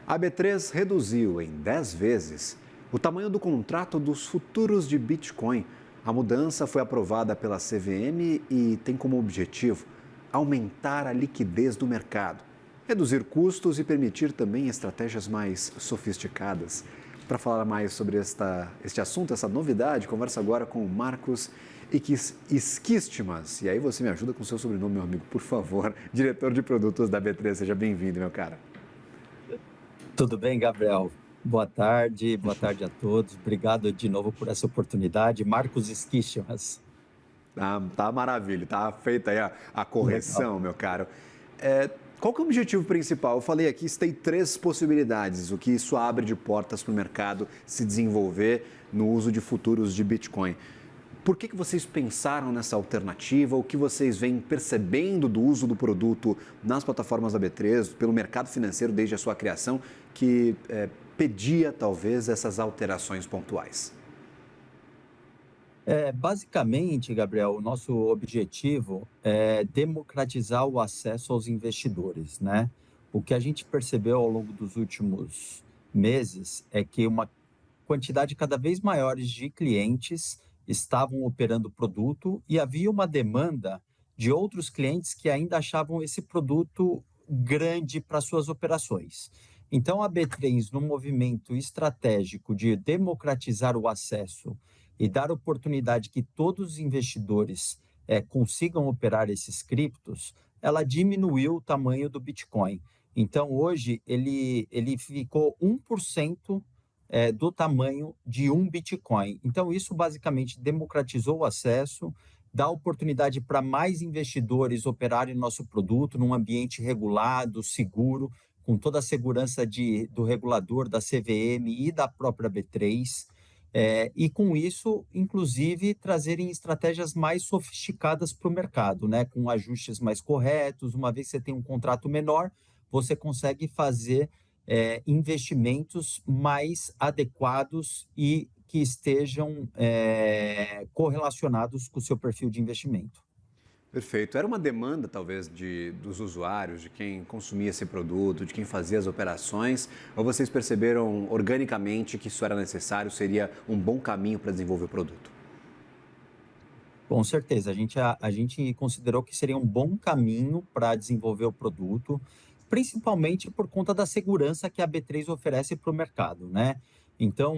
A B3 reduziu em 10 vezes o tamanho do contrato dos futuros de Bitcoin. A mudança foi aprovada pela CVM e tem como objetivo aumentar a liquidez do mercado, reduzir custos e permitir também estratégias mais sofisticadas. Para falar mais sobre este assunto, essa novidade, converso agora com o Marcos Iskistmas. E aí você me ajuda com o seu sobrenome, meu amigo, por favor. Diretor de produtos da B3, seja bem-vindo, meu cara. Tudo bem, Gabriel? Boa tarde a todos. Obrigado de novo por essa oportunidade. Marcos Esquichas. Tá maravilha, tá feita aí a Legal. correção, meu caro. Qual que é o objetivo principal? Eu falei aqui, tem três possibilidades, o que isso abre de portas para o mercado se desenvolver no uso de futuros de Bitcoin. Por que vocês pensaram nessa alternativa? O que vocês vêm percebendo do uso do produto nas plataformas da B3, pelo mercado financeiro desde a sua criação, que pedia talvez essas alterações pontuais? Basicamente, Gabriel, o nosso objetivo é democratizar o acesso aos investidores, né? O que a gente percebeu ao longo dos últimos meses é que uma quantidade cada vez maior de clientes estavam operando o produto e havia uma demanda de outros clientes que ainda achavam esse produto grande para suas operações. Então, a B3, no movimento estratégico de democratizar o acesso e dar oportunidade que todos os investidores consigam operar esses criptos, ela diminuiu o tamanho do Bitcoin. Então, hoje, ele ficou 1% do tamanho de um Bitcoin. Então, isso basicamente democratizou o acesso, dá oportunidade para mais investidores operarem nosso produto num ambiente regulado, seguro, com toda a segurança do regulador, da CVM e da própria B3. E com isso, inclusive, trazerem estratégias mais sofisticadas para o mercado, né? Com ajustes mais corretos. Uma vez que você tem um contrato menor, você consegue fazer investimentos mais adequados e que estejam correlacionados com o seu perfil de investimento. Perfeito. Era uma demanda, talvez, dos usuários, de quem consumia esse produto, de quem fazia as operações, ou vocês perceberam organicamente que isso era necessário, seria um bom caminho para desenvolver o produto? Com certeza, a gente considerou que seria um bom caminho para desenvolver o produto, principalmente por conta da segurança que a B3 oferece para o mercado, né? Então,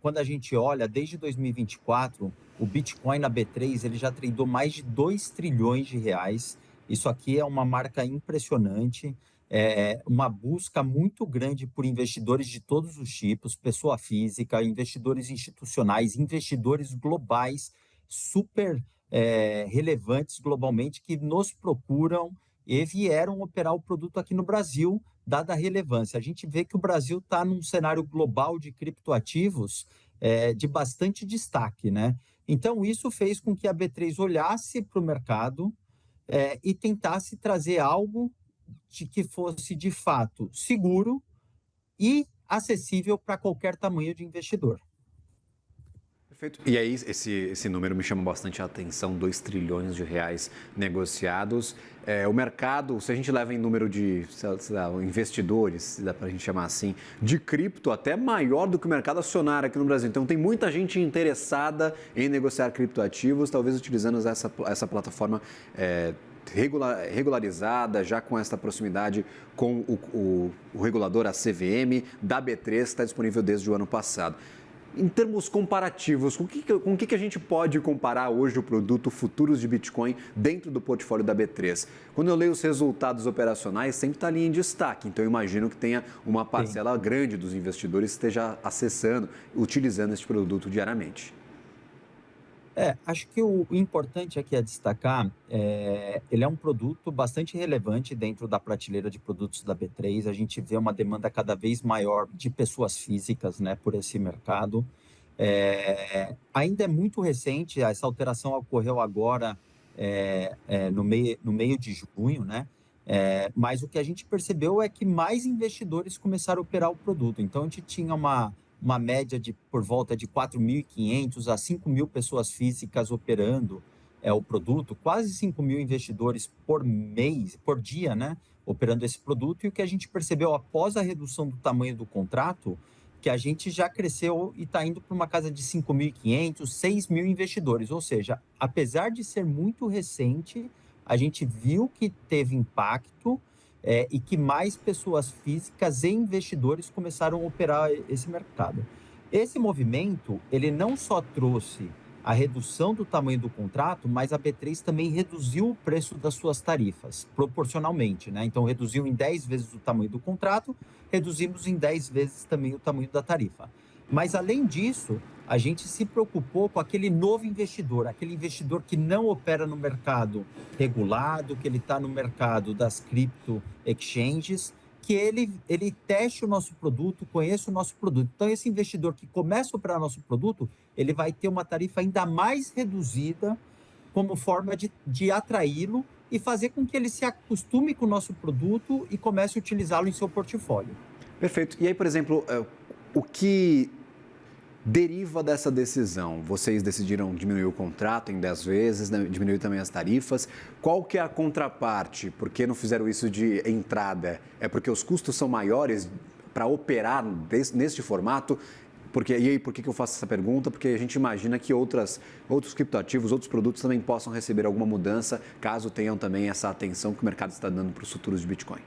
quando a gente olha, desde 2024, o Bitcoin na B3 ele já tradou mais de 2 trilhões de reais. Isso aqui é uma marca impressionante, uma busca muito grande por investidores de todos os tipos, pessoa física, investidores institucionais, investidores globais super relevantes globalmente que nos procuram e vieram operar o produto aqui no Brasil, dada a relevância. A gente vê que o Brasil está num cenário global de criptoativos de bastante destaque, né? Então, isso fez com que a B3 olhasse para o mercado e tentasse trazer algo que fosse, de fato, seguro e acessível para qualquer tamanho de investidor. Perfeito. E aí, esse número me chama bastante a atenção, 2 trilhões de reais negociados. O mercado, se a gente leva em número de sei lá, investidores, se dá para a gente chamar assim, de cripto, até maior do que o mercado acionário aqui no Brasil. Então, tem muita gente interessada em negociar criptoativos, talvez utilizando essa plataforma regularizada, já com essa proximidade com o regulador, a CVM, da B3, que está disponível desde o ano passado. Em termos comparativos, com o que a gente pode comparar hoje o produto futuros de Bitcoin dentro do portfólio da B3? Quando eu leio os resultados operacionais, sempre está ali em destaque, então eu imagino que tenha uma Sim. parcela grande dos investidores que esteja acessando, utilizando este produto diariamente. Acho que o importante aqui a destacar, ele é um produto bastante relevante dentro da prateleira de produtos da B3. A gente vê uma demanda cada vez maior de pessoas físicas, né, por esse mercado. Ainda é muito recente, essa alteração ocorreu agora, no meio de junho, né? Mas o que a gente percebeu é que mais investidores começaram a operar o produto. Então, a gente tinha uma média de por volta de 4.500 a 5.000 pessoas físicas operando o produto, quase 5.000 investidores por mês, por dia, né? operando esse produto, e o que a gente percebeu após a redução do tamanho do contrato, que a gente já cresceu e está indo para uma casa de 5.500, 6.000 investidores. Ou seja, apesar de ser muito recente, a gente viu que teve impacto e que mais pessoas físicas e investidores começaram a operar esse mercado. Esse movimento, ele não só trouxe a redução do tamanho do contrato, mas a B3 também reduziu o preço das suas tarifas, proporcionalmente, né? Então, reduziu em 10 vezes o tamanho do contrato, reduzimos em 10 vezes também o tamanho da tarifa. Mas, além disso, a gente se preocupou com aquele novo investidor, aquele investidor que não opera no mercado regulado, que ele está no mercado das cripto exchanges, que ele teste o nosso produto, conheça o nosso produto. Então, esse investidor que começa a operar nosso produto, ele vai ter uma tarifa ainda mais reduzida como forma de atraí-lo e fazer com que ele se acostume com o nosso produto e comece a utilizá-lo em seu portfólio. Perfeito. E aí, por exemplo, o que deriva dessa decisão? Vocês decidiram diminuir o contrato em 10 vezes, né, diminuir também as tarifas. Qual que é a contraparte? Por que não fizeram isso de entrada? É porque os custos são maiores para operar neste formato? E aí, por que eu faço essa pergunta? Porque a gente imagina que outros criptoativos, outros produtos também possam receber alguma mudança, caso tenham também essa atenção que o mercado está dando para os futuros de Bitcoin.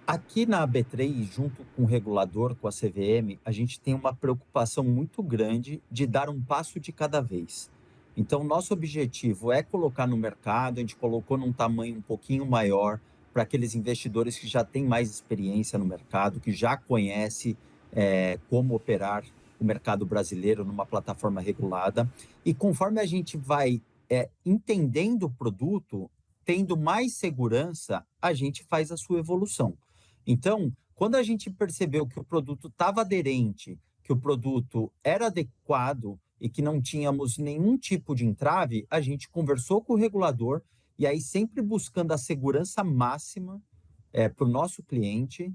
Aqui na B3, junto com o regulador, com a CVM, a gente tem uma preocupação muito grande de dar um passo de cada vez. Então, nosso objetivo é colocar no mercado, a gente colocou num tamanho um pouquinho maior para aqueles investidores que já têm mais experiência no mercado, que já conhecem como operar o mercado brasileiro numa plataforma regulada. E conforme a gente vai entendendo o produto, tendo mais segurança, a gente faz a sua evolução. Então, quando a gente percebeu que o produto estava aderente, que o produto era adequado e que não tínhamos nenhum tipo de entrave, a gente conversou com o regulador e aí sempre buscando a segurança máxima para o nosso cliente,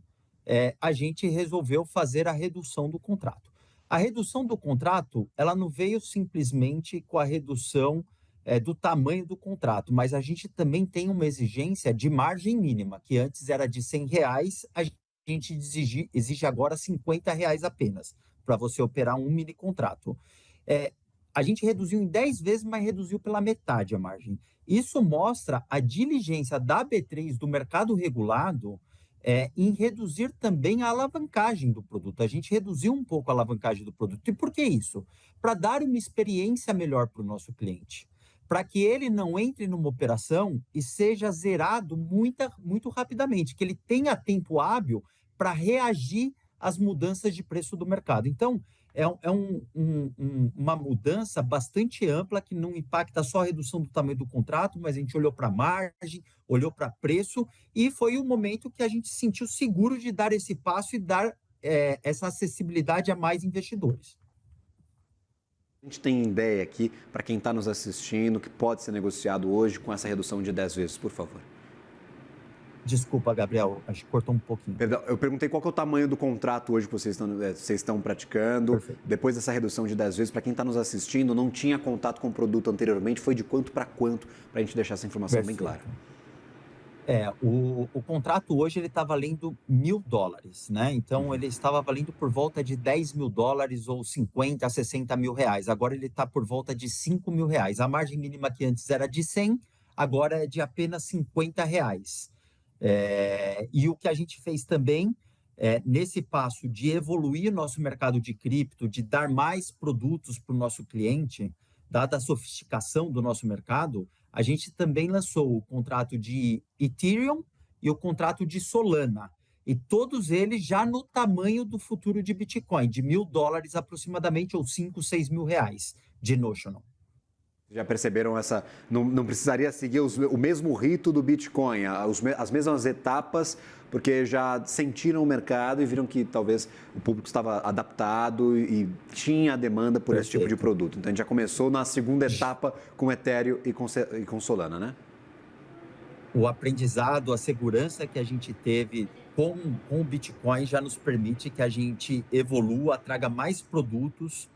a gente resolveu fazer a redução do contrato. A redução do contrato, ela não veio simplesmente com a redução do tamanho do contrato, mas a gente também tem uma exigência de margem mínima, que antes era de R$ 100, a gente exige agora R$ 50 apenas, para você operar um mini contrato. A gente reduziu em 10 vezes, mas reduziu pela metade a margem. Isso mostra a diligência da B3 do mercado regulado em reduzir também a alavancagem do produto. A gente reduziu um pouco a alavancagem do produto. E por que isso? Para dar uma experiência melhor para o nosso cliente, para que ele não entre numa operação e seja zerado muito rapidamente, que ele tenha tempo hábil para reagir às mudanças de preço do mercado. Então, uma mudança bastante ampla que não impacta só a redução do tamanho do contrato, mas a gente olhou para margem, olhou para preço, e foi o momento que a gente se sentiu seguro de dar esse passo e dar essa acessibilidade a mais investidores. A gente tem ideia aqui, para quem está nos assistindo, que pode ser negociado hoje com essa redução de 10 vezes, por favor. Desculpa, Gabriel, acho que cortou um pouquinho. Perdão, eu perguntei qual que é o tamanho do contrato hoje que vocês estão praticando. Perfeito. Depois dessa redução de 10 vezes, para quem está nos assistindo, não tinha contato com o produto anteriormente, foi de quanto para quanto, para a gente deixar essa informação Perfeito. bem clara. O contrato hoje ele está valendo $1.000, né? Então ele estava valendo por volta de $10.000 ou 50 a 60 mil reais. Agora ele está por volta de R$ 5.000. A margem mínima que antes era de 100, agora é de apenas R$ 50. E o que a gente fez também nesse passo de evoluir nosso mercado de cripto, de dar mais produtos para o nosso cliente, dada a sofisticação do nosso mercado, a gente também lançou o contrato de Ethereum e o contrato de Solana. E todos eles já no tamanho do futuro de Bitcoin, de $1.000 aproximadamente, ou 5, 6 mil reais de notional. Já perceberam essa... Não precisaria seguir o mesmo rito do Bitcoin, as mesmas etapas, porque já sentiram o mercado e viram que talvez o público estava adaptado e tinha demanda por esse tipo de produto. Então, a gente já começou na segunda etapa com Ethereum e com Solana, né? O aprendizado, a segurança que a gente teve com o Bitcoin já nos permite que a gente evolua, traga mais produtos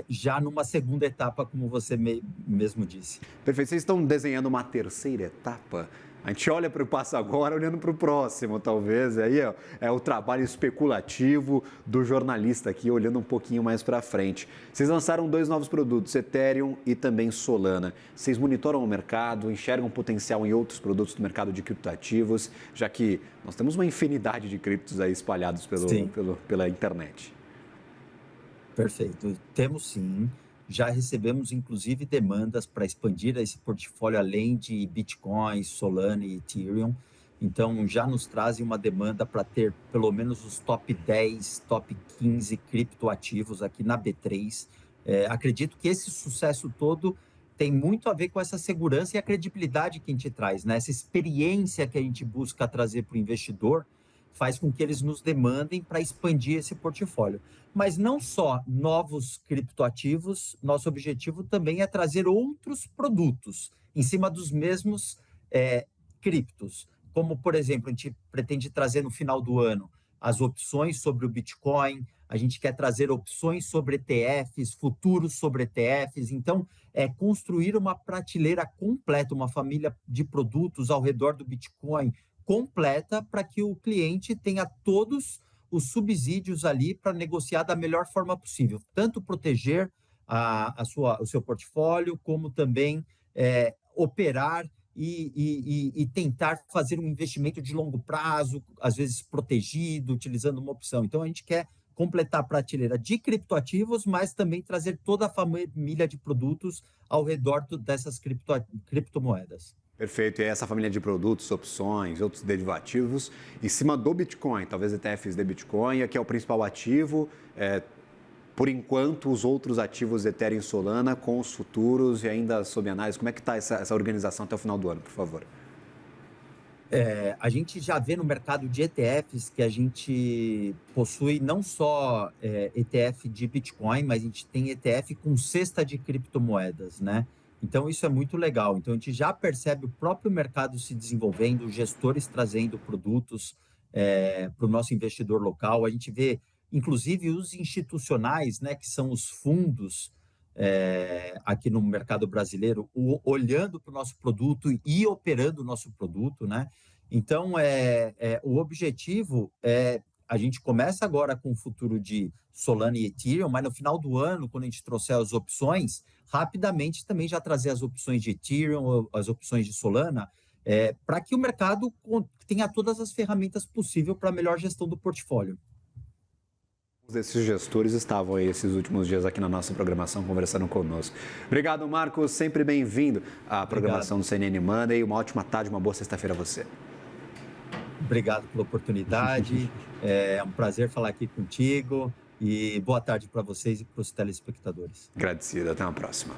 já numa segunda etapa, como você mesmo disse. Perfeito. Vocês estão desenhando uma terceira etapa? A gente olha para o passo agora olhando para o próximo, talvez. Aí ó, é o trabalho especulativo do jornalista aqui, olhando um pouquinho mais para frente. Vocês lançaram 2 novos produtos, Ethereum e também Solana. Vocês monitoram o mercado, enxergam potencial em outros produtos do mercado de criptoativos, já que nós temos uma infinidade de criptos aí espalhados pela internet. Perfeito. Temos sim. Já recebemos, inclusive, demandas para expandir esse portfólio além de Bitcoin, Solana e Ethereum. Então, já nos trazem uma demanda para ter pelo menos os top 10, top 15 criptoativos aqui na B3. Acredito que esse sucesso todo tem muito a ver com essa segurança e a credibilidade que a gente traz, né? Essa experiência que a gente busca trazer para o investidor faz com que eles nos demandem para expandir esse portfólio. Mas não só novos criptoativos, nosso objetivo também é trazer outros produtos em cima dos mesmos criptos. Como, por exemplo, a gente pretende trazer no final do ano as opções sobre o Bitcoin, a gente quer trazer opções sobre ETFs, futuros sobre ETFs. Então, construir uma prateleira completa, uma família de produtos ao redor do Bitcoin completa para que o cliente tenha todos os subsídios ali para negociar da melhor forma possível, tanto proteger o seu portfólio, como também operar e tentar fazer um investimento de longo prazo, às vezes protegido, utilizando uma opção. Então, a gente quer completar a prateleira de criptoativos, mas também trazer toda a família de produtos ao redor dessas criptomoedas. Perfeito. E essa família de produtos, opções, outros derivativos, em cima do Bitcoin, talvez ETFs de Bitcoin, aqui é o principal ativo. Por enquanto, os outros ativos Ethereum e Solana, com os futuros e ainda sob análise. Como é que está essa organização até o final do ano, por favor? A gente já vê no mercado de ETFs que a gente possui não só ETF de Bitcoin, mas a gente tem ETF com cesta de criptomoedas, né? Então, isso é muito legal. Então, a gente já percebe o próprio mercado se desenvolvendo, gestores trazendo produtos para o nosso investidor local. A gente vê, inclusive, os institucionais, né, que são os fundos aqui no mercado brasileiro, olhando para o nosso produto e operando o nosso produto, né? Então, o objetivo a gente começa agora com o futuro de Solana e Ethereum, mas no final do ano, quando a gente trouxer as opções, rapidamente também já trazer as opções de Ethereum, as opções de Solana, para que o mercado tenha todas as ferramentas possíveis para a melhor gestão do portfólio. Desses gestores estavam aí esses últimos dias aqui na nossa programação conversando conosco. Obrigado, Marcos. Sempre bem-vindo à programação do CNN Money. Uma ótima tarde, uma boa sexta-feira a você. Obrigado pela oportunidade. É um prazer falar aqui contigo. E boa tarde para vocês e para os telespectadores. Agradecido. Até uma próxima.